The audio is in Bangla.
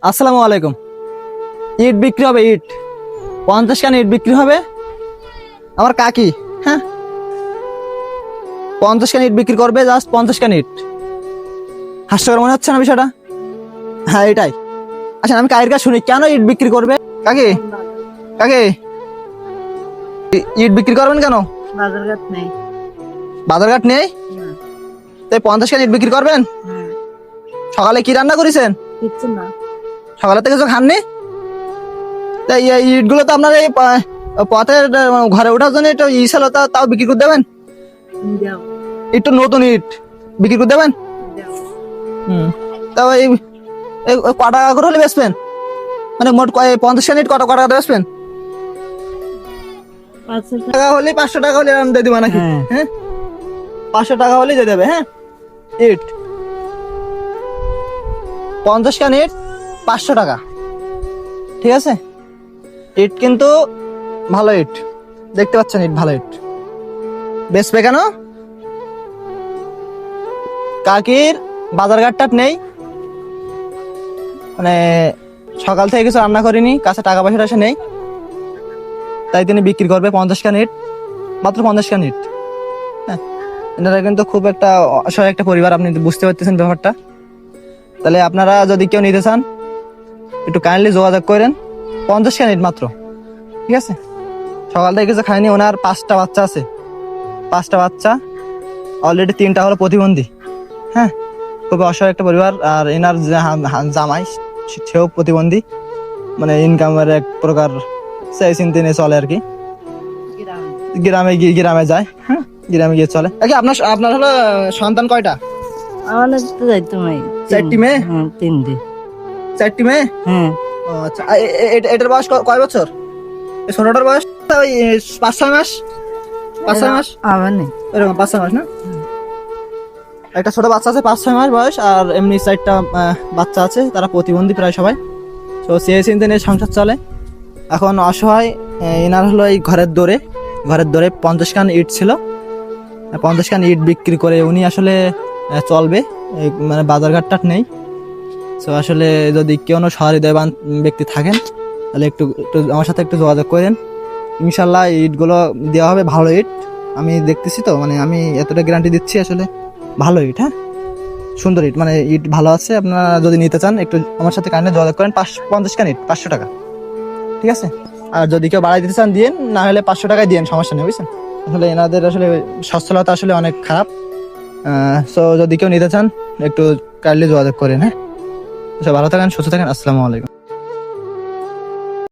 আসসালামু আলাইকুম। ইট বিক্রি হবে, ইট 50 খান ইট বিক্রি হবে। আমার কাকি, হ্যাঁ, 50 খান ইট বিক্রি করবে, জাস্ট 50 খান ইট। হাস্যকর মনে হচ্ছে না বিষয়টা? হ্যাঁ, এটাই। আচ্ছা, আমি কাকির কাছে শুনি কেন ইট বিক্রি করবে। কাকি, কাকি, ইট বিক্রি করবেন কেন? বাজারঘাট নেই। বাজারঘাট নেই, তাই 50 খান ইট বিক্রি করবেন। সকালে কি রান্না করেছেন? কিচ্ছু না। সকালে থেকে কিছু খাননি? তাই এই ইটগুলো তো আপনার এই পথের ঘরে ওঠার জন্য একটু ই ছিল, তাও বিক্রি করে দেবেন। দাও, একটু নতুন ইট বিক্রি করে দেবেন। দাও। তাও এই এই ক টাকা করে হলে বেচবেন? মানে মোট 50 খান ইট কত টাকা দিয়ে বেচবেন? 500 টাকা হলে 500 টাকা হলে আমি দিয়ে দিব নাকি? হ্যাঁ। হ্যাঁ, 500 টাকা হলে দিয়ে দেবে। হ্যাঁ, ইট 50 খান ইট 500 টাকা, ঠিক আছে? ইট কিন্তু ভালো ইট, দেখতে পাচ্ছেন, ইট ভালো ইট। বেচবে কেন? কাকির বাজারঘাটটা নেই, মানে সকাল থেকে কিছু রান্না করিনি, কাছে টাকা পয়সা নেই, তাই তিনি বিক্রি করবে 50 খান ইট, মাত্র 50 খান ইট। হ্যাঁ, এনারা কিন্তু খুব একটা অসহায় একটা পরিবার, আপনি বুঝতে পারতেছেন ব্যাপারটা। তাহলে আপনারা যদি কেউ নিতে চান একটু কাইন্ডলি যোগাযোগ করেন। 50 খান ইট মাত্র, ঠিক আছে? সকাল থেকে কিছু খায়নি, ওনার 5টা বাচ্চা আছে। 5টা বাচ্চা, অলরেডি 3টা হলো প্রতিবন্ধী। হ্যাঁ, খুবই অসহায় একটা পরিবার। আর এনার যে জামাই, সেও প্রতিবন্ধী, মানে ইনকামের এক প্রকার সেই চিন্তা নিয়ে চলে আর কি। গ্রামে যায়, হ্যাঁ, গ্রামে গিয়ে চলে। আপনার আপনার হলো সন্তান কয়টা? আমাদের তো যাইতো নাই। 4টি মেয়ে? হ্যাঁ, 3 4টি মেয়ে? হ্যাঁ। ও আচ্ছা, এটার বয়স কয় বছর? এই ছোটটার বয়স ওই 5-6 মাস, 5-6 মাস আমার নেই। এরকম, 5-6 মাস না? একটা ছোট বাচ্চা আছে 5-6 মাস বয়স, আর এমনি 4টা বাচ্চা আছে, তারা প্রতিবন্ধী প্রায় সবাই। তো সে চিন্তা নিয়ে সংসার চলে। এখন অসহায় এনার হলো এই ঘরের দৌড়ে 50 খান ইট ছিল। 50 খান ইট বিক্রি করে উনি আসলে চলবে, মানে বাজারঘাটটা নেই। তো আসলে যদি কেউ সহৃদয়বান ব্যক্তি থাকেন, তাহলে একটু আমার সাথে একটু যোগাযোগ করেন। ইনশাল্লাহ ইটগুলো দেওয়া হবে, ভালো ইট। আমি দেখতেছি তো, মানে আমি এতটা গ্যারান্টি দিচ্ছি, আসলে ভালো ইট। হ্যাঁ, সুন্দর ইট, মানে ইট ভালো আছে। আপনারা যদি নিতে চান একটু আমার সাথে কাইন্ডলি যোগাযোগ করেন। 50 খান ইট 500 টাকা, ঠিক আছে? আর যদি কেউ বাড়াই দিতে চান দিয়েন, না হলে 500 টাকায় দিয়েন, সমস্যা নেই, বুঝছেন? আসলে এনাদের আসলে সচ্ছলতা আসলে অনেক খারাপ। সো যদি কেউ নিতে চান একটু কাইন্ডলি যোগাযোগ করেন। হ্যাঁ, ভালো থাকেন, সুস্থ থাকেন। আসসালামু আলাইকুম।